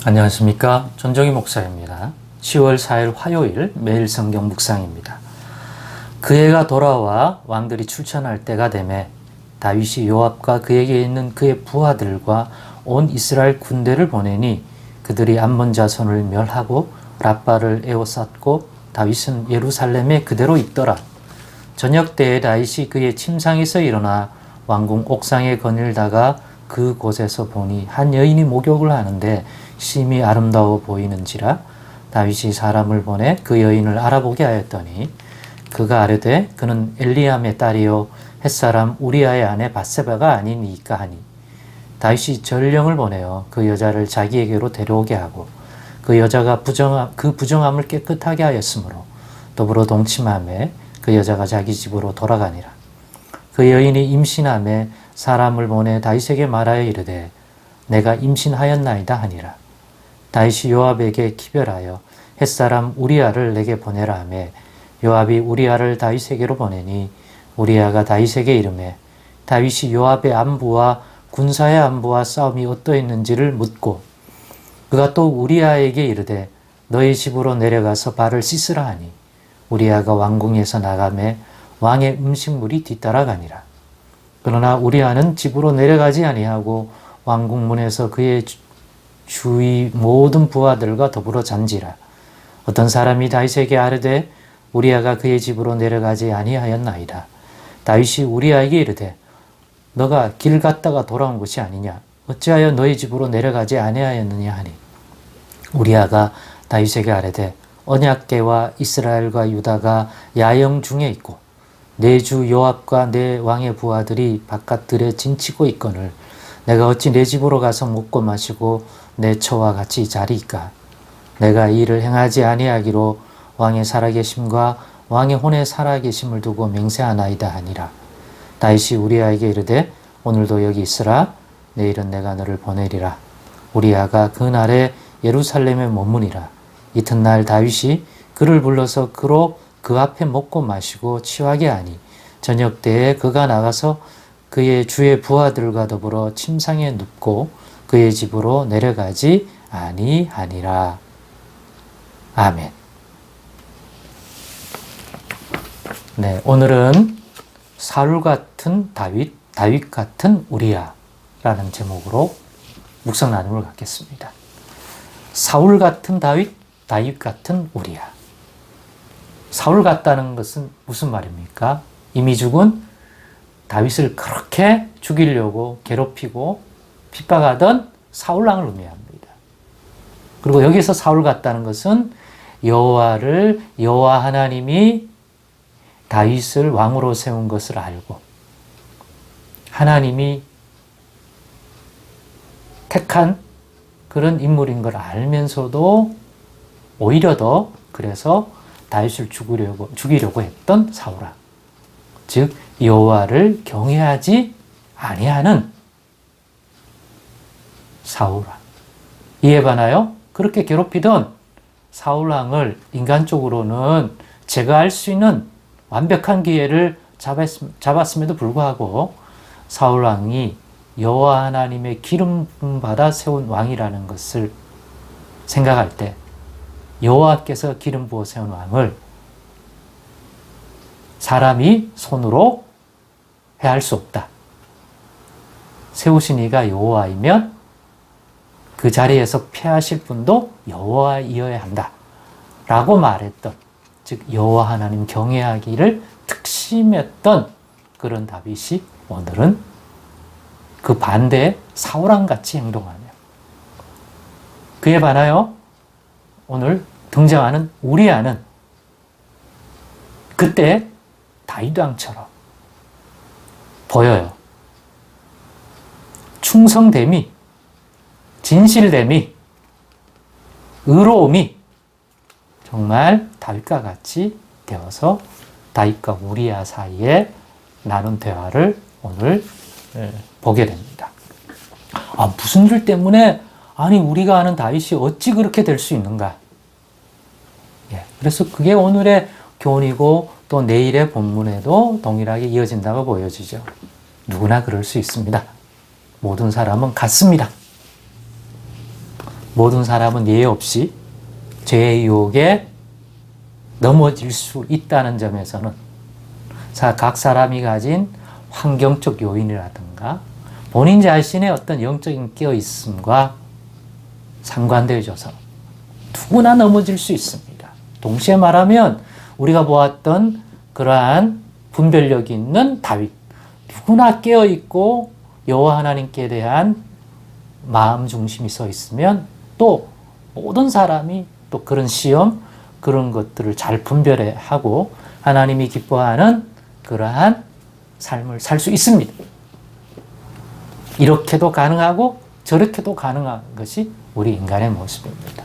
안녕하십니까. 전정희 목사입니다. 10월 4일 화요일 매일 성경 묵상입니다. 그 해가 돌아와 왕들이 출전할 때가 되매 다윗이 요압과 그에게 있는 그의 부하들과 온 이스라엘 군대를 보내니 그들이 암몬 자손을 멸하고 랍바를 에워쌌고 다윗은 예루살렘에 그대로 있더라. 저녁 때에 다윗이 그의 침상에서 일어나 왕궁 옥상에 거닐다가 그곳에서 보니 한 여인이 목욕을 하는데 심히 아름다워 보이는지라 다윗이 사람을 보내 그 여인을 알아보게 하였더니 그가 아뢰되 그는 엘리암의 딸이요 햇사람 우리아의 아내 밧세바가 아니니까 하니 다윗이 전령을 보내어 그 여자를 자기에게로 데려오게 하고 그 여자가 그 부정함을 깨끗하게 하였으므로 더불어 동침하매 그 여자가 자기 집으로 돌아가니라. 그 여인이 임신하매 사람을 보내 다윗에게 말하여 이르되 내가 임신하였나이다 하니라. 다윗이 요압에게 기별하여 햇사람 우리아를 내게 보내라 하매 요압이 우리아를 다윗에게로 보내니 우리아가 다윗에게 이르매 다윗이 요압의 안부와 군사의 안부와 싸움이 어떠했는지를 묻고 그가 또 우리아에게 이르되 너희 집으로 내려가서 발을 씻으라 하니 우리아가 왕궁에서 나가매 왕의 음식물이 뒤따라가니라. 그러나 우리아는 집으로 내려가지 아니하고 왕궁문에서 그의 주위 모든 부하들과 더불어 잔지라. 어떤 사람이 다윗에게 아뢰되 우리아가 그의 집으로 내려가지 아니하였나이다. 다윗이 우리아에게 이르되 너가 길 갔다가 돌아온 것이 아니냐. 어찌하여 너희 집으로 내려가지 아니하였느냐 하니 우리아가 다윗에게 아뢰되 언약궤와 이스라엘과 유다가 야영 중에 있고 내 주 요압과 내 왕의 부하들이 바깥들에 진치고 있거늘 내가 어찌 내 집으로 가서 먹고 마시고 내 처와 같이 자리이까. 내가 이 일을 행하지 아니하기로 왕의 살아계심과 왕의 혼의 살아계심을 두고 맹세하나이다 하니라. 다윗이 우리아에게 이르되 오늘도 여기 있으라. 내일은 내가 너를 보내리라. 우리아가 그날에 예루살렘에 머무니라. 이튿날 다윗이 그를 불러서 그로 그 앞에 먹고 마시고 취하게 하니 저녁 때에 그가 나가서 그의 주의 부하들과 더불어 침상에 눕고 그의 집으로 내려가지 아니하니라. 아멘. 네, 오늘은 사울 같은 다윗, 다윗 같은 우리아라는 제목으로 묵상 나눔을 갖겠습니다. 사울 같은 다윗, 다윗 같은 우리아. 사울 같다는 것은 무슨 말입니까? 이미 죽은 다윗을 그렇게 죽이려고 괴롭히고 핍박하던 사울왕을 의미합니다. 그리고 여기서 사울 같다는 것은 여호와 하나님이 다윗을 왕으로 세운 것을 알고 하나님이 택한 그런 인물인 걸 알면서도 오히려 더 그래서 다윗을 죽이려고 했던 사울왕. 즉 여호와를 경외하지 아니하는 사울왕. 이에 반하여 그렇게 괴롭히던 사울왕을 인간적으로는 제거할 수 있는 완벽한 기회를 잡았음에도 불구하고 사울왕이 여호와 하나님의 기름 받아 세운 왕이라는 것을 생각할 때 여호와께서 기름 부어 세운 왕을 사람이 손으로 해할 수 없다. 세우신 이가 여호와이면 그 자리에서 패하실 분도 여호와이어야 한다. 라고 말했던, 즉 여호와 하나님 경외하기를 특심했던 그런 다윗이 오늘은 그 반대의 사울왕같이 행동하며 그에 반하여 오늘 등장하는 우리아는 그때 다윗왕처럼 보여요. 충성됨이, 진실됨이, 의로움이 정말 다윗과 같이 되어서 다윗과 우리아 사이에 나눈 대화를 오늘 보게 됩니다. 무슨 일 때문에 우리가 아는 다윗이 어찌 그렇게 될 수 있는가? 그래서 그게 오늘의 교훈이고 또 내일의 본문에도 동일하게 이어진다고 보여지죠. 누구나 그럴 수 있습니다. 모든 사람은 같습니다. 모든 사람은 예외 없이 죄의 유혹에 넘어질 수 있다는 점에서는 각 사람이 가진 환경적 요인이라든가 본인 자신의 어떤 영적인 깨어있음과 상관되어져서 누구나 넘어질 수 있습니다. 동시에 말하면 우리가 보았던 그러한 분별력이 있는 다윗, 누구나 깨어있고 여호와 하나님께 대한 마음 중심이 서 있으면 또 모든 사람이 또 그런 시험, 그런 것들을 잘 분별하고 하나님이 기뻐하는 그러한 삶을 살 수 있습니다. 이렇게도 가능하고 저렇게도 가능한 것이 우리 인간의 모습입니다.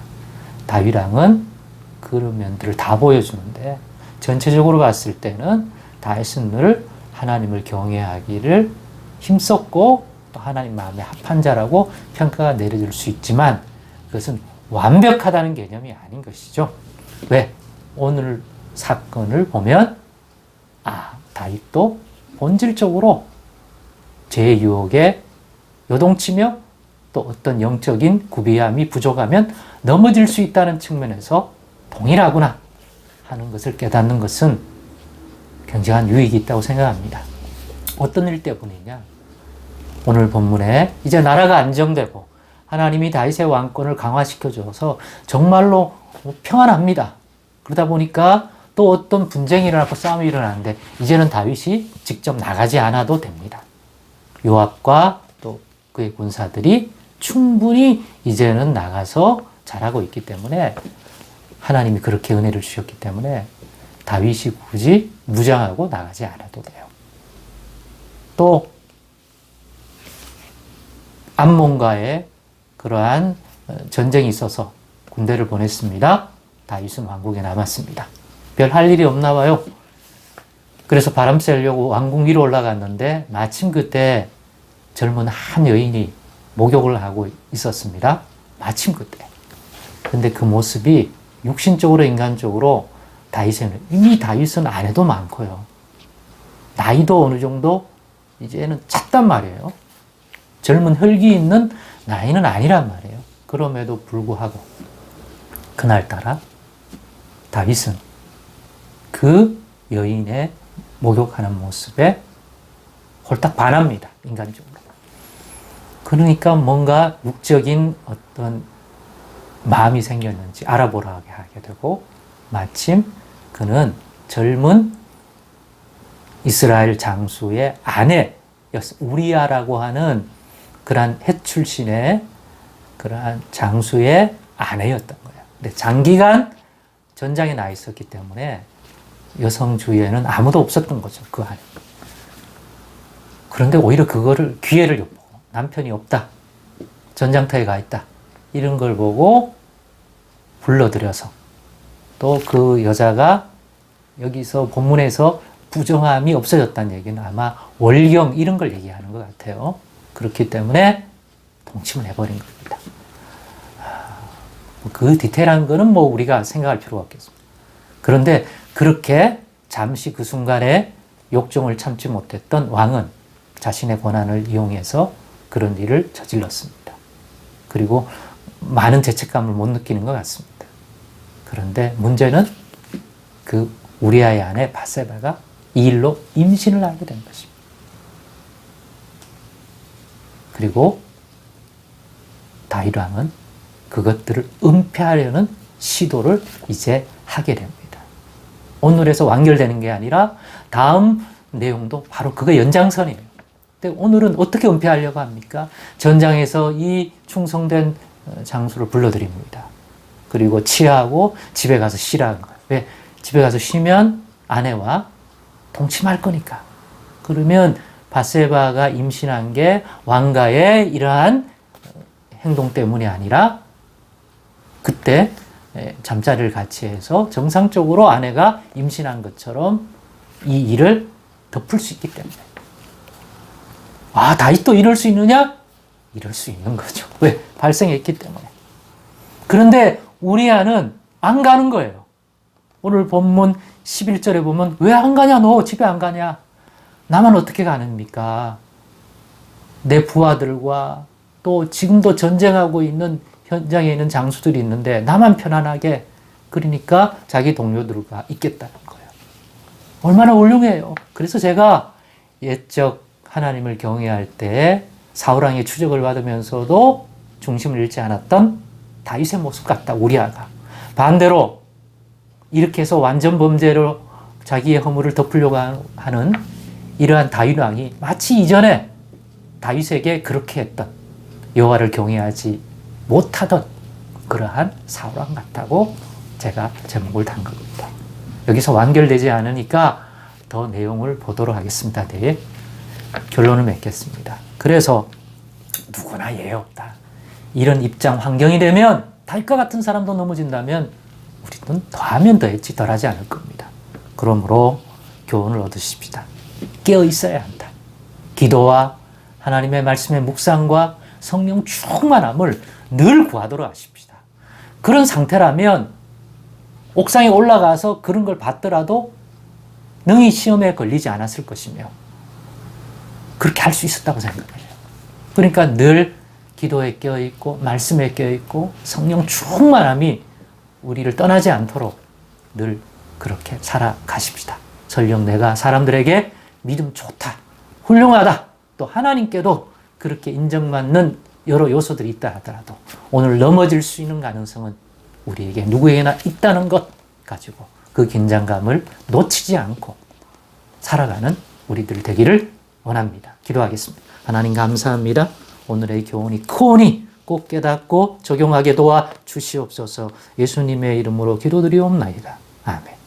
다윗왕은 그런 면들을 다 보여주는데 전체적으로 봤을 때는 다윗은 늘 하나님을 경외하기를 힘썼고 또 하나님 마음에 합한 자라고 평가가 내려질 수 있지만 그것은 완벽하다는 개념이 아닌 것이죠. 왜? 오늘 사건을 보면 다윗도 본질적으로 죄의 유혹에 요동치며 또 어떤 영적인 구비함이 부족하면 넘어질 수 있다는 측면에서 동일하구나 하는 것을 깨닫는 것은 굉장한 유익이 있다고 생각합니다. 어떤 일 때문이냐? 오늘 본문에 이제 나라가 안정되고 하나님이 다윗의 왕권을 강화시켜줘서 정말로 평안합니다. 그러다 보니까 또 어떤 분쟁이 일어나고 싸움이 일어나는데 이제는 다윗이 직접 나가지 않아도 됩니다. 요압과 또 그의 군사들이 충분히 이제는 나가서 잘하고 있기 때문에 하나님이 그렇게 은혜를 주셨기 때문에 다윗이 굳이 무장하고 나가지 않아도 돼요. 또 암몬과의 그러한 전쟁이 있어서 군대를 보냈습니다. 다윗은 왕국에 남았습니다. 별 할 일이 없나 봐요. 그래서 바람 쐬려고 왕궁 위로 올라갔는데 마침 그때 젊은 한 여인이 목욕을 하고 있었습니다. 마침 그때. 근데 그 모습이 육신적으로 인간적으로 이미 다윗은 아내도 많고요. 나이도 어느 정도 이제는 찼단 말이에요. 젊은 혈기 있는 나이는 아니란 말이에요. 그럼에도 불구하고 그날따라 다윗은 그 여인의 목욕하는 모습에 홀딱 반합니다. 인간적으로. 그러니까 뭔가 육적인 어떤 마음이 생겼는지 알아보라 하게 되고 마침 그는 젊은 이스라엘 장수의 아내였어. 우리아라고 하는 그러한 헷 출신의 그러한 장수의 아내였던 거예요. 근데 장기간 전장에 나 있었기 때문에 여성 주위에는 아무도 없었던 거죠. 그 안에. 그런데 오히려 그거를 기회를 엿보고 남편이 없다. 전장터에 가 있다. 이런 걸 보고 불러들여서 또 그 여자가 여기서 본문에서 부정함이 없어졌다는 얘기는 아마 월경 이런 걸 얘기하는 것 같아요. 그렇기 때문에 동침을 해버린 겁니다. 그 디테일한 거는 우리가 생각할 필요가 없겠습니다. 그런데 그렇게 잠시 그 순간에 욕정을 참지 못했던 왕은 자신의 권한을 이용해서 그런 일을 저질렀습니다. 그리고 많은 죄책감을 못 느끼는 것 같습니다. 그런데 문제는 그 우리아의 아내 밧세바가 이 일로 임신을 하게 된 것입니다. 그리고 다윗 왕은 그것들을 은폐하려는 시도를 이제 하게 됩니다. 오늘에서 완결되는 게 아니라 다음 내용도 바로 그거 연장선이에요. 근데 오늘은 어떻게 은폐하려고 합니까? 전장에서 이 충성된 장수를 불러들입니다. 그리고 치하고 집에 가서 쉬라는 거예요. 왜? 집에 가서 쉬면 아내와 동침할 거니까. 그러면 밧세바가 임신한 게 왕가의 이러한 행동 때문이 아니라 그때 잠자리를 같이 해서 정상적으로 아내가 임신한 것처럼 이 일을 덮을 수 있기 때문에. 다윗도 이럴 수 있느냐? 이럴 수 있는 거죠. 왜? 발생했기 때문에. 그런데 우리아는 안 가는 거예요. 오늘 본문 11절에 보면 왜 안 가냐? 너 집에 안 가냐? 나만 어떻게 가는입니까? 내 부하들과 또 지금도 전쟁하고 있는 현장에 있는 장수들이 있는데 나만 편안하게 그러니까 자기 동료들과 있겠다는 거예요. 얼마나 훌륭해요. 그래서 제가 옛적 하나님을 경외할 때 사울왕의 추적을 받으면서도 중심을 잃지 않았던 다윗의 모습 같다. 우리아가. 반대로 이렇게 해서 완전 범죄로 자기의 허물을 덮으려고 하는 이러한 다윗 왕이 마치 이전에 다윗에게 그렇게 했던 여호와를 경외하지 못하던 그러한 사울왕 같다고 제가 제목을 단 겁니다. 여기서 완결되지 않으니까 더 내용을 보도록 하겠습니다. 네. 결론을 맺겠습니다. 그래서 누구나 예외 없다. 이런 입장 환경이 되면 다윗과 같은 사람도 넘어진다면 우리는 더하면 더했지 덜하지 않을 겁니다. 그러므로 교훈을 얻으십시다. 깨어 있어야 한다. 기도와 하나님의 말씀의 묵상과 성령 충만함을 늘 구하도록 하십시다. 그런 상태라면 옥상에 올라가서 그런 걸 받더라도 능히 시험에 걸리지 않았을 것이며 그렇게 할 수 있었다고 생각해요. 그러니까 늘 기도에 깨어있고 말씀에 깨어있고 성령 충만함이 우리를 떠나지 않도록 늘 그렇게 살아가십시다. 설령 내가 사람들에게 믿음 좋다, 훌륭하다, 또 하나님께도 그렇게 인정받는 여러 요소들이 있다 하더라도 오늘 넘어질 수 있는 가능성은 우리에게 누구에게나 있다는 것 가지고 그 긴장감을 놓치지 않고 살아가는 우리들 되기를 원합니다. 기도하겠습니다. 하나님 감사합니다. 오늘의 교훈이 크오니 꼭 깨닫고 적용하게 도와 주시옵소서. 예수님의 이름으로 기도드리옵나이다. 아멘.